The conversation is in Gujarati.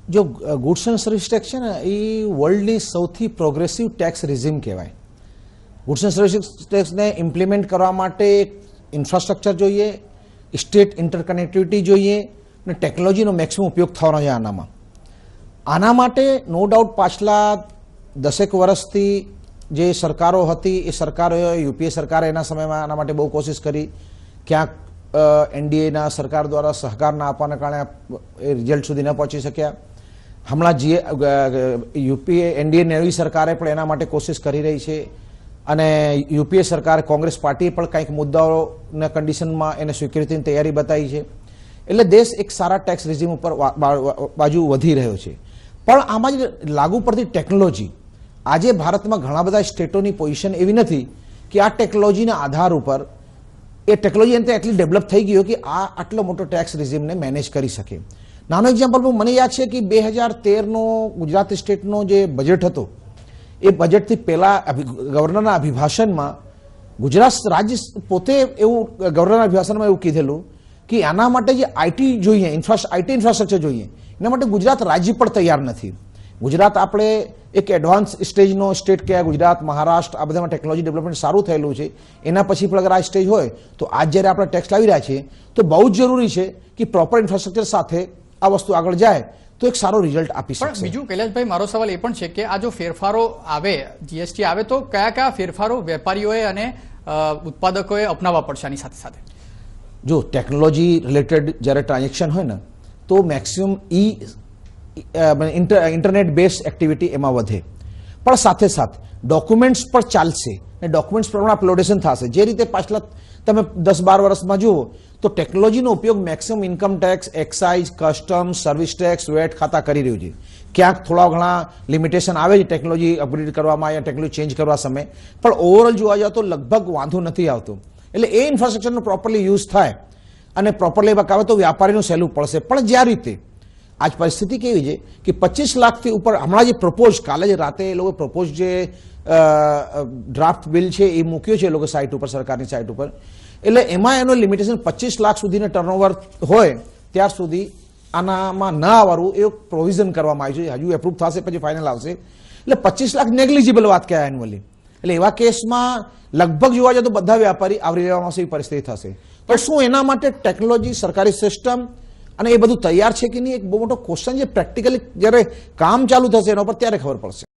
જો ગુડ્સ એન્ડ સર્વિસ ટેક્સ છે ને એ વર્લ્ડની સૌથી પ્રોગ્રેસિવ ટેક્સ રિઝીમ કહેવાય. ગુડ્સ એન્ડ સર્વિસ ટેક્સને ઇમ્પ્લિમેન્ટ કરવા માટે ઇન્ફ્રાસ્ટ્રક્ચર જોઈએ, સ્ટેટ ઇન્ટરકનેક્ટિવિટી જોઈએ અને ટેકનોલોજીનો મેક્સિમમ ઉપયોગ થવાનો છે આના માટે નો ડાઉટ પાછલા 10 વર્ષથી જે સરકારો હતી એ સરકારોએ યુપીએ સરકારે એના સમયમાં આના માટે બહુ કોશિશ કરી. ક્યાંક એનડીએના સરકાર દ્વારા સહકાર ના આપવાના કારણે એ રિઝલ્ટ સુધી ન પહોંચી શક્યા. હમણાં યુપીએ એનડીએ નવી સરકારે પણ એના માટે કોશિશ કરી રહી છે અને યુપીએ સરકાર કોંગ્રેસ પાર્ટીએ પણ કંઈક મુદ્દાઓના કન્ડિશનમાં એને સ્વીકૃતિની તૈયારી બતાવી છે. એટલે દેશ એક સારા ટેક્સ રિઝીમ ઉપર બાજુ વધી રહ્યો છે. પણ આમાં જ લાગુ પડતી ટેકનોલોજી, આજે ભારતમાં ઘણા બધા સ્ટેટોની પોઝિશન એવી નથી કે આ ટેકનોલોજીના આધાર ઉપર એ ટેકનોલોજી અંતે એટલી ડેવલપ થઈ ગઈ કે આ આટલો મોટો ટેક્સ રિઝીમને મેનેજ કરી શકે. નાનો એક્ઝામ્પલ મને યાદ છે કે 2013નો ગુજરાત સ્ટેટનો જે બજેટ હતો એ બજેટથી પહેલા ગવર્નરના અભિભાષણમાં ગુજરાત રાજ્ય પોતે એવું ગવર્નરના અભિભાષણમાં એવું કીધેલું કે આના માટે જે આઈટી જોઈએ, આઈટી ઇન્ફ્રાસ્ટ્રક્ચર જોઈએ, એના માટે ગુજરાત રાજ્ય પણ તૈયાર નથી. ગુજરાત આપણે એક એડવાન્સ સ્ટેજનો સ્ટેટ કહેવાય. ગુજરાત, મહારાષ્ટ્ર આ બધામાં ટેકનોલોજી ડેવલપમેન્ટ સારું થયેલું છે. એના પછી પણ અગર આ સ્ટેજ હોય તો આજ જ્યારે આપણે ટેક્સ લાવી રહ્યા છીએ તો બહુ જ જરૂરી છે કે પ્રોપર ઇન્ફ્રાસ્ટ્રક્ચર સાથે આ વસ્તુ આગળ જાય તો એક સારો રિઝલ્ટ આપી શકે. બીજું કૈલાસભાઈ, મારો સવાલ એ પણ છે કે આ જો ફેરફારો આવે, જીએસટી આવે, તો કયા કયા ફેરફારો વેપારીઓએ અને ઉત્પાદકોએ અપનાવવા પડશે આની સાથે સાથે? જો ટેકનોલોજી રિલેટેડ જ્યારે ટ્રાન્ઝેક્શન હોય ને તો મેક્સિમમ ઇન્ટરનેટ બેઝ એક્ટિવિટી એમાં વધે, પણ સાથે સાથે ડોક્યુમેન્ટ્સ પણ ચાલશે અને ડોક્યુમેન્ટ્સ પ્રમાણે અપલોડેશન થશે. જે રીતે પાછલા તમે 10-12 વર્ષમાં જુઓ તો ટેકનોલોજીનો ઉપયોગ maximum income tax, excise, customs, service tax, VAT ખાતા કરી રહ્યું છે. ક્યાંક થોડા ઘણા લિમિટેશન આવે છે ટેકનોલોજી અપગ્રેડ કરવામાં યા ટેકનોલોજી ચેન્જ કરવા સમયે, પણ ઓવરઓલ જોવા જાવ તો લગભગ વાંધો નથી આવતો. એટલે એ ઇન્ફ્રાસ્ટ્રક્ચરનો પ્રોપરલી યુઝ થાય અને પ્રોપરલી આવે તો વ્યાપારીનું સહેલું પડશે. પણ જે રીતે આજ પરિસ્થિતિ કેવી છે કે 25 લાખથી ઉપર હમણાં જે પ્રપોઝ, કાલે જ રાતે એ લોકો પ્રપોઝ જે ડ્રાફ્ટ બિલ છે એ મૂક્યો છે એ લોકો સાઇટ ઉપર, સરકારની સાઇટ ઉપર. એટલે એમાં એનો લિમિટેશન 25 લાખ સુધીનો ટર્નઓવર હોય ત્યાર સુધી આનામાં ન આવવાનું એવું પ્રોવિઝન કરવામાં આવ્યું છે. હજુ એપ્રૂવ થશે પછી ફાઇનલ આવશે. એટલે 25 લાખ નેગ્લિજિબલ વાત કહેવાય એન્યુઅલી. એટલે એવા કેસમાં લગભગ જોવા જાય તો બધા વ્યાપારી આવરી લેવામાં આવશે એવી પરિસ્થિતિ થશે. તો શું એના માટે ટેકનોલોજી, સરકારી સિસ્ટમ અને એ બધું તૈયાર છે કે નહીં, એક બહુ મોટો ક્વેશ્ચન છે. પ્રેક્ટિકલી જ્યારે કામ ચાલુ થશે એના પર ત્યારે ખબર પડશે.